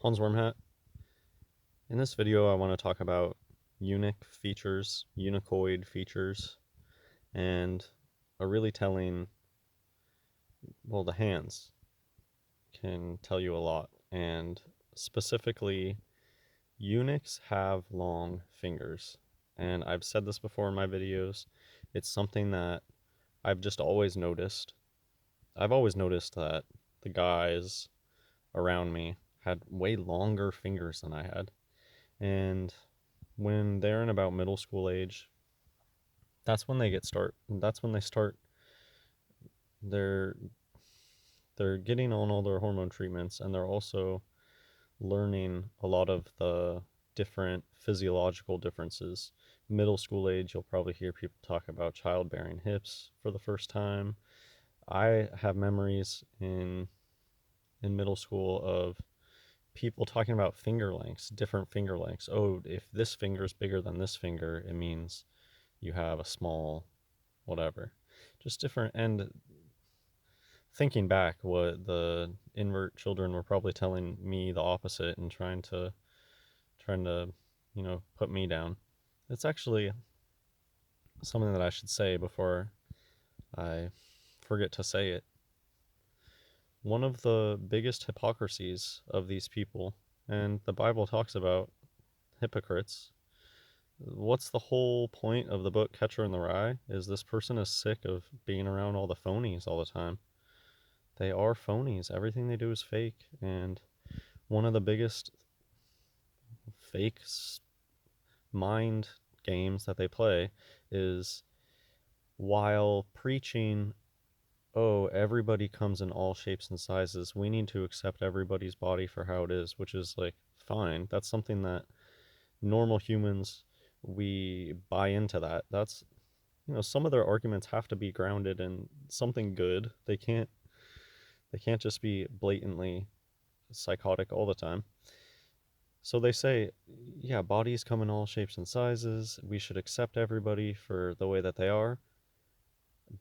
Hans Wormhat. In this video, I want to talk about eunuch features, eunuchoid features, and a really telling, well, the hands can tell you a lot. And specifically, eunuchs have long fingers. And I've said this before in my videos. It's something that I've just always noticed. I've always noticed that the guys around me had way longer fingers than I had. And when they're in about middle school age, that's when they start they're they're getting on all their hormone treatments, and they're also learning a lot of the different physiological differences. Middle school age, you'll probably hear people talk about childbearing hips for the first time. I have memories in middle school of people talking about finger lengths, different finger lengths. Oh, if this finger is bigger than this finger, it means you have a small whatever. Just different. And thinking back, what the invert children were probably telling me the opposite and trying to put me down. It's actually something that I should say before I forget to say it. One of the biggest hypocrisies of these people, and the Bible talks about hypocrites. What's the whole point of the book Catcher in the Rye? Is this person is sick of being around all the phonies all the time. They are phonies. Everything they do is fake. And one of the biggest fake mind games that they play is while preaching, oh, everybody comes in all shapes and sizes. We need to accept everybody's body for how it is, which is like fine. That's something that normal humans, we buy into that. That's, some of their arguments have to be grounded in something good. They can't just be blatantly psychotic all the time. So they say, yeah, bodies come in all shapes and sizes. We should accept everybody for the way that they are.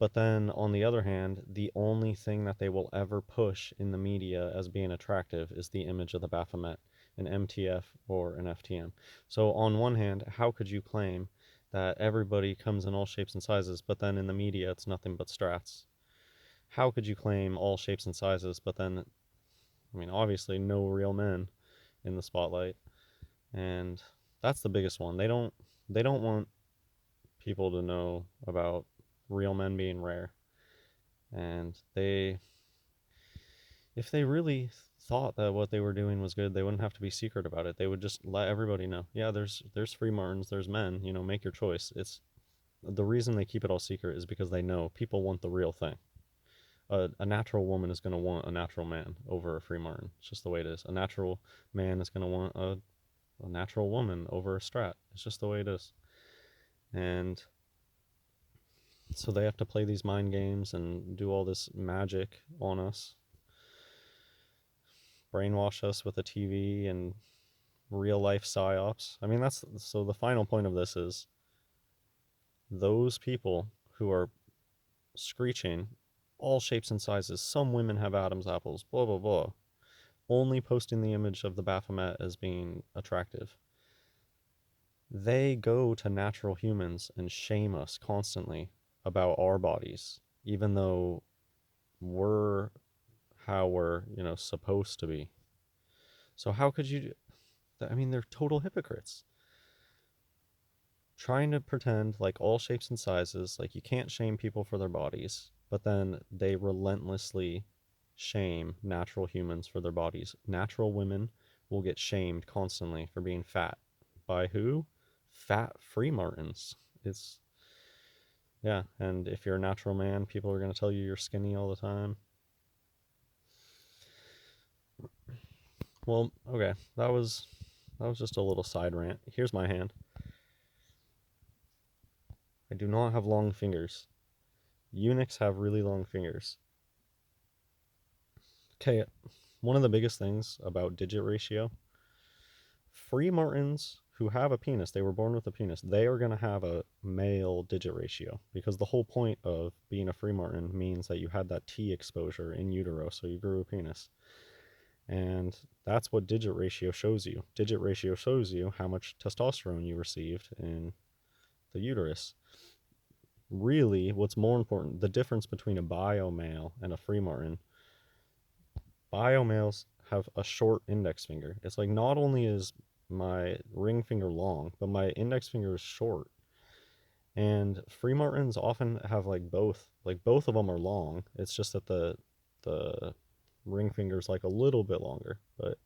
But then on the other hand, the only thing that they will ever push in the media as being attractive is the image of the Baphomet, an MTF or an FTM. So on one hand, how could you claim that everybody comes in all shapes and sizes, but then in the media it's nothing but strats? How could you claim all shapes and sizes, but then, obviously no real men in the spotlight? And that's the biggest one. They don't want people to know about real men being rare. And if they really thought that what they were doing was good, they wouldn't have to be secret about it. They would just let everybody know. Yeah, there's free martins, there's men, make your choice. It's the reason they keep it all secret is because they know people want the real thing. A natural woman is going to want a natural man over a free martin. It's just the way it is. A natural man is going to want a natural woman over a strat. It's just the way it is. And so they have to play these mind games and do all this magic on us, brainwash us with a TV and real life psyops. That's so the final point of this is those people who are screeching all shapes and sizes, some women have Adam's apples, blah, blah, blah, only posting the image of the Baphomet as being attractive. They go to natural humans and shame us constantly about our bodies, even though we're how we're, supposed to be. So how could you? They're total hypocrites. Trying to pretend like all shapes and sizes, like you can't shame people for their bodies, but then they relentlessly shame natural humans for their bodies. Natural women will get shamed constantly for being fat. By who? Fat free martins. It's, yeah, and if you're a natural man, people are going to tell you you're skinny all the time. Well, okay, that was just a little side rant. Here's my hand. I do not have long fingers. Eunuchs have really long fingers. Okay, one of the biggest things about digit ratio, free martins who have a penis, they were born with a penis, they are going to have a male digit ratio because the whole point of being a free martin means that you had that T exposure in utero, so you grew a penis. And that's what digit ratio shows you. Digit ratio shows you how much testosterone you received in the uterus. Really, what's more important, the difference between a bio male and a free martin. Bio males have a short index finger. It's like not only is my ring finger long, but my index finger is short. And free martins often have like both of them are long. It's just that the ring finger's like a little bit longer, but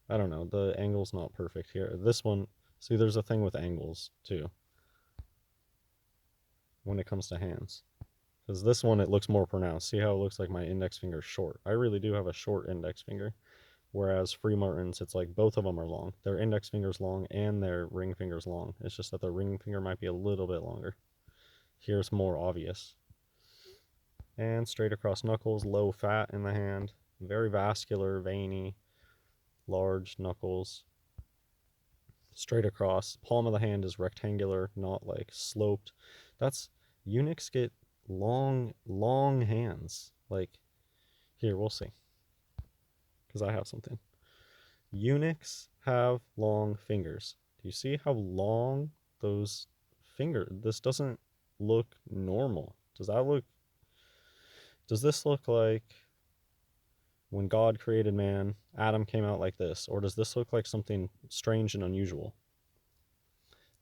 I don't know. The angle's not perfect here. This one, see, there's a thing with angles too when it comes to hands. Because this one, it looks more pronounced. See how it looks like my index finger's short? I really do have a short index finger. Whereas free martins, it's like both of them are long. Their index finger's long and their ring finger's long. It's just that their ring finger might be a little bit longer. Here's more obvious. And straight across knuckles, low fat in the hand, very vascular, veiny, large knuckles. Straight across, palm of the hand is rectangular, not like sloped. That's eunuchs get long hands. Like here, we'll see, because I have something. Eunuchs have long fingers. Do you see how long those fingers? This doesn't look normal. Does this look like when God created man, Adam came out like this? Or does this look like something strange and unusual?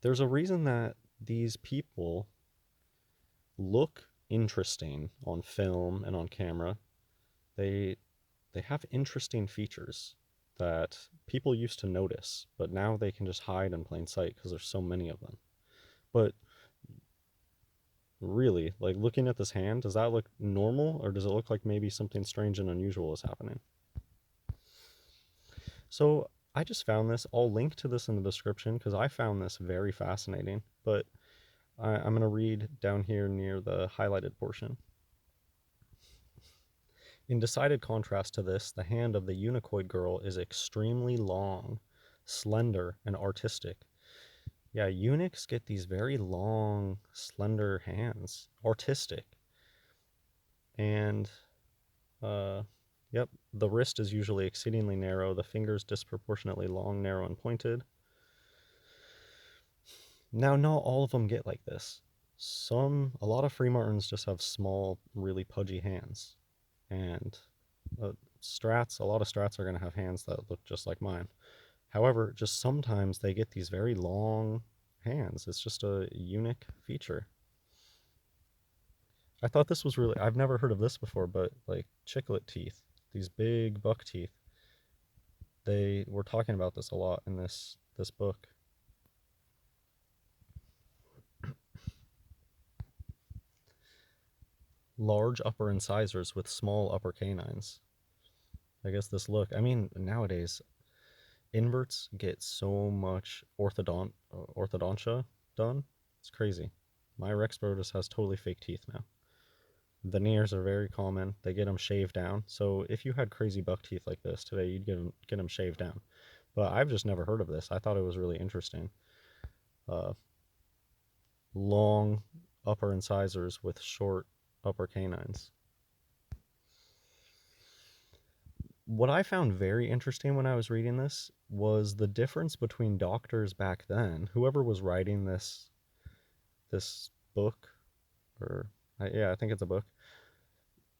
There's a reason that these people look interesting on film and on camera. They they have interesting features that people used to notice, but now they can just hide in plain sight because there's so many of them. But really, like looking at this hand, does that look normal or does it look like maybe something strange and unusual is happening? So I just found this. I'll link to this in the description because I found this very fascinating. But I'm going to read down here near the highlighted portion. In decided contrast to this, the hand of the eunuchoid girl is extremely long, slender, and artistic. Yeah, eunuchs get these very long, slender hands, artistic. And, uh, yep, the wrist is usually exceedingly narrow, the fingers disproportionately long, narrow, and pointed. Now, not all of them get like this. A lot of free martins just have small, really pudgy hands. And a lot of strats are going to have hands that look just like mine. However, just sometimes they get these very long hands. It's just a unique feature. I thought this was really, I've never heard of this before, but like chiclet teeth, these big buck teeth, they were talking about this a lot in this book. Large upper incisors with small upper canines. I guess this look, I mean, nowadays inverts get so much orthodontia done. It's crazy. My Rex Brodus has totally fake teeth now. Veneers are very common. They get them shaved down. So if you had crazy buck teeth like this today, you'd get them shaved down. But I've just never heard of this. I thought it was really interesting. Uh, Long upper incisors with short upper canines. What I found very interesting when I was reading this was the difference between doctors back then. Whoever was writing this book, or yeah, I think it's a book.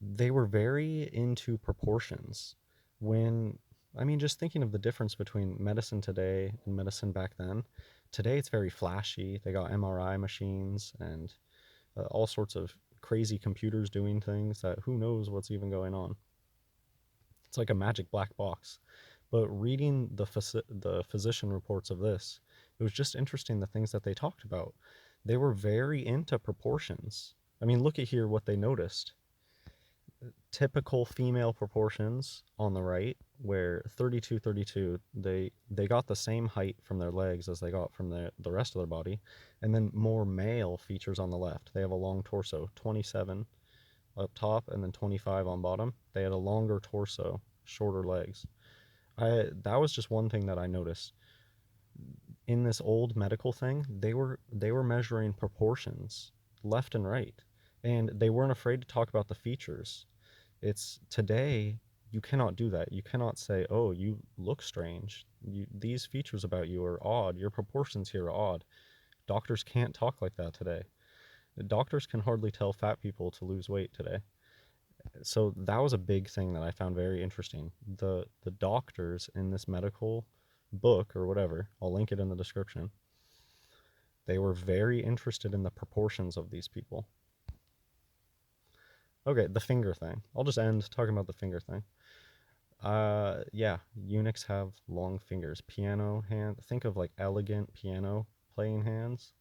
They were very into proportions. When I mean, just thinking of the difference between medicine today and medicine back then. Today it's very flashy. They got MRI machines and all sorts of crazy computers doing things that who knows what's even going on. It's like a magic black box. But reading the physician reports of this, it was just interesting the things that they talked about. They were very into proportions. I mean, look at here what they noticed. Typical female proportions on the right, where 32, they got the same height from their legs as they got from the rest of their body, and then more male features on the left. They have a long torso, 27 up top and then 25 on bottom. They had a longer torso, shorter legs. That was just one thing that I noticed. In this old medical thing, they were measuring proportions left and right, and they weren't afraid to talk about the features. It's today You cannot do that. You cannot say, oh, you look strange. These features about you are odd. Your proportions here are odd. Doctors can't talk like that today. Doctors can hardly tell fat people to lose weight today. So that was a big thing that I found very interesting. The doctors in this medical book or whatever, I'll link it in the description. They were very interested in the proportions of these people. Okay, the finger thing. I'll just end talking about the finger thing. Yeah, eunuchs have long fingers. Piano hand. Think of like elegant piano playing hands.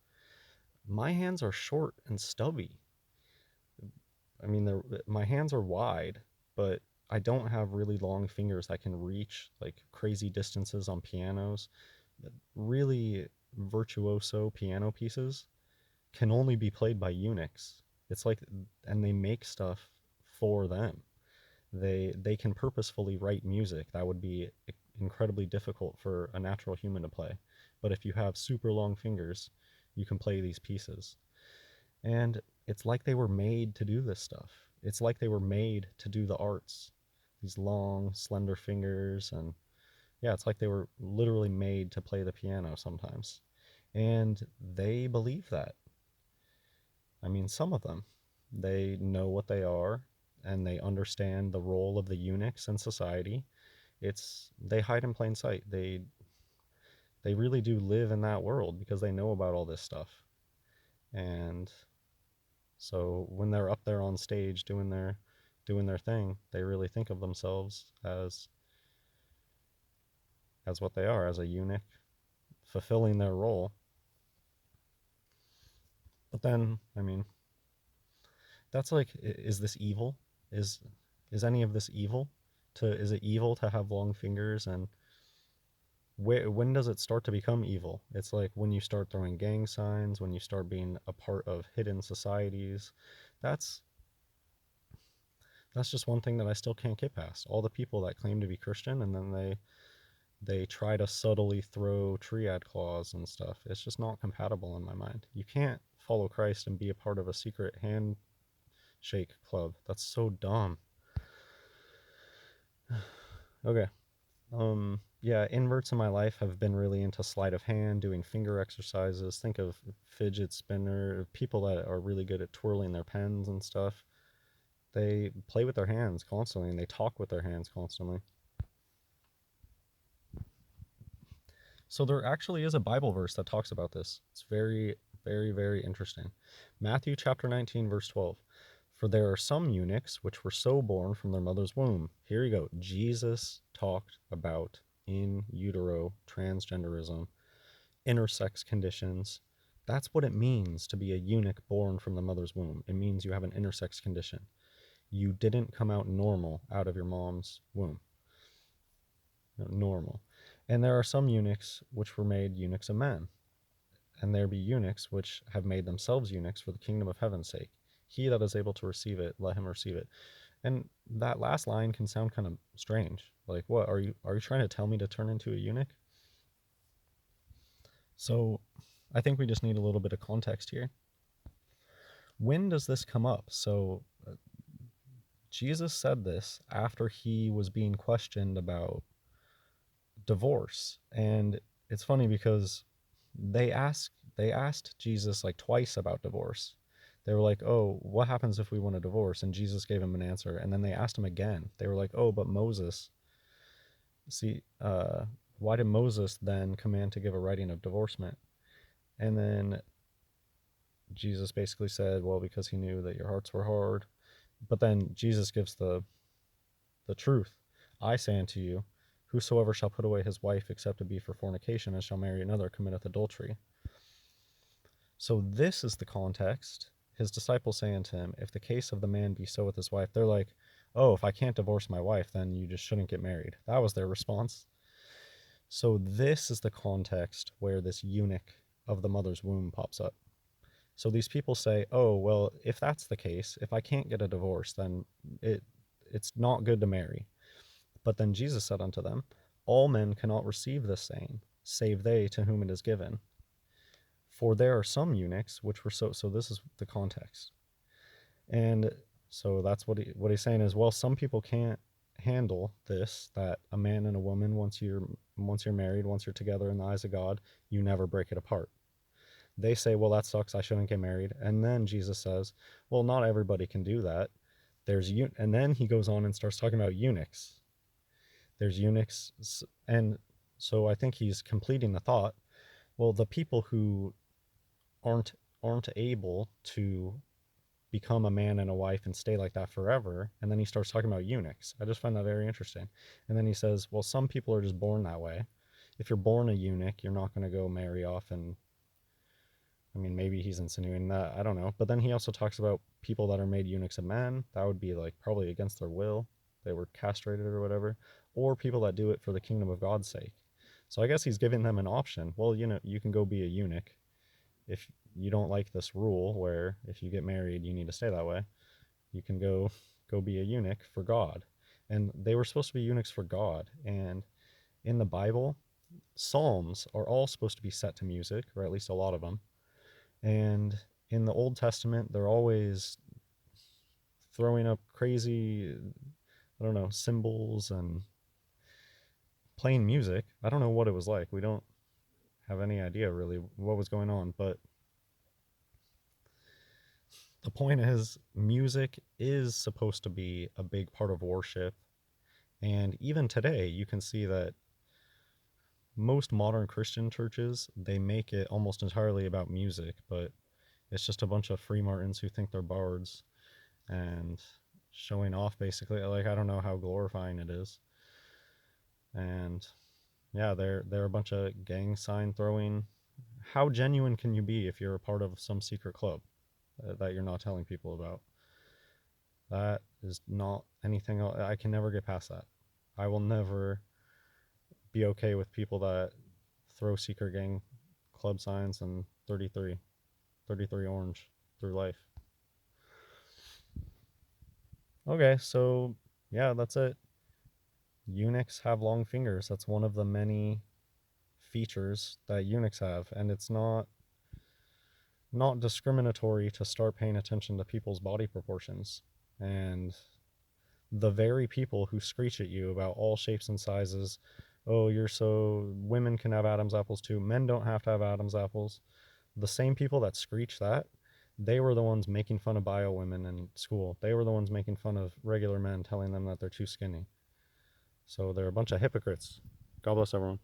My hands are short and stubby. I mean, my hands are wide, but I don't have really long fingers that can reach like crazy distances on pianos. Really virtuoso piano pieces can only be played by eunuchs. It's like, and they make stuff for them. They can purposefully write music that would be incredibly difficult for a natural human to play. But if you have super long fingers, you can play these pieces. And it's like they were made to do this stuff. It's like they were made to do the arts. These long, slender fingers. And yeah, it's like they were literally made to play the piano sometimes. And they believe that. I mean, some of them. They know what they are and they understand the role of the eunuchs in society. They hide in plain sight. They really do live in that world because they know about all this stuff. And so when they're up there on stage doing their thing, they really think of themselves as what they are, as a eunuch, fulfilling their role. But then, I mean, that's like, is this evil? Is is any of this evil? Is it evil to have long fingers? And when does it start to become evil? It's like when you start throwing gang signs, when you start being a part of hidden societies. That's that's just one thing that I still can't get past. All the people that claim to be Christian and then they try to subtly throw triad clause and stuff. It's just not compatible in my mind. You can't follow Christ and be a part of a secret handshake club. That's so dumb. Okay. Yeah, inverts in my life have been really into sleight of hand, doing finger exercises. Think of fidget spinner, people that are really good at twirling their pens and stuff. They play with their hands constantly and they talk with their hands constantly. So there actually is a Bible verse that talks about this. It's very, very, very interesting. Matthew chapter 19, verse 12. For there are some eunuchs which were so born from their mother's womb. Here you go. Jesus talked about in utero transgenderism, intersex conditions. That's what it means to be a eunuch born from the mother's womb. It means you have an intersex condition. You didn't come out normal out of your mom's womb. Normal. And there are some eunuchs which were made eunuchs of men. And there be eunuchs which have made themselves eunuchs for the kingdom of heaven's sake. He that is able to receive it, let him receive it. And that last line can sound kind of strange. Like, what are you trying to tell me to turn into a eunuch? So I think we just need a little bit of context here. When does this come up? So Jesus said this after he was being questioned about divorce. And it's funny because they asked Jesus like twice about divorce. They were like, "Oh, what happens if we want a divorce?" And Jesus gave him an answer. And then they asked him again. They were like, "Oh, but Moses, see, why did Moses then command to give a writing of divorcement?" And then Jesus basically said, "Well, because he knew that your hearts were hard." But then Jesus gives the truth. I say unto you, whosoever shall put away his wife except it be for fornication and shall marry another committeth adultery. So this is the context. His disciples say unto him, if the case of the man be so with his wife, they're like, oh, if I can't divorce my wife, then you just shouldn't get married. That was their response. So this is the context where this eunuch of the mother's womb pops up. So these people say, oh, well, if that's the case, if I can't get a divorce, then it's not good to marry. But then Jesus said unto them, all men cannot receive this saying, save they to whom it is given. For there are some eunuchs which were so this is the context. And so that's what he's saying is, well, some people can't handle this, that a man and a woman, once you're married, once you're together in the eyes of God, you never break it apart. They say, well, that sucks, I shouldn't get married. And then Jesus says, well, not everybody can do that. And then he goes on and starts talking about eunuchs. There's eunuchs. And so I think he's completing the thought. Well, the people who aren't aren't able to become a man and a wife and stay like that forever. And then he starts talking about eunuchs. I just find that very interesting. And then he says, well, some people are just born that way. If you're born a eunuch, you're not going to go marry off. And I mean, maybe he's insinuating that. I don't know. But then he also talks about people that are made eunuchs of men. That would be like probably against their will. They were castrated or whatever. Or people that do it for the kingdom of God's sake. So I guess he's giving them an option. Well, you can go be a eunuch if you don't like this rule where if you get married, you need to stay that way. You can go be a eunuch for God. And they were supposed to be eunuchs for God. And in the Bible, Psalms are all supposed to be set to music, or at least a lot of them. And in the Old Testament, they're always throwing up crazy, I don't know, symbols and playing music. I don't know what it was like. We don't have any idea really what was going on, but the point is, music is supposed to be a big part of worship. And even today, you can see that most modern Christian churches, they make it almost entirely about music, but it's just a bunch of free martins who think they're bards and showing off basically. Like, I don't know how glorifying it is. And yeah, they're a bunch of gang sign throwing. How genuine can you be if you're a part of some secret club that you're not telling people about? That is not anything I can never get past that. I will never be okay with people that throw secret gang club signs and 33 orange through life. Okay, so yeah, that's it. Eunuchs have long fingers. That's one of the many features that eunuchs have, and it's not discriminatory to start paying attention to people's body proportions. And the very people who screech at you about all shapes and sizes, oh, women can have Adam's apples too, men don't have to have Adam's apples. The same people that screech that, they were the ones making fun of bio women in school. They were the ones making fun of regular men, telling them that they're too skinny. So they're a bunch of hypocrites. God bless everyone.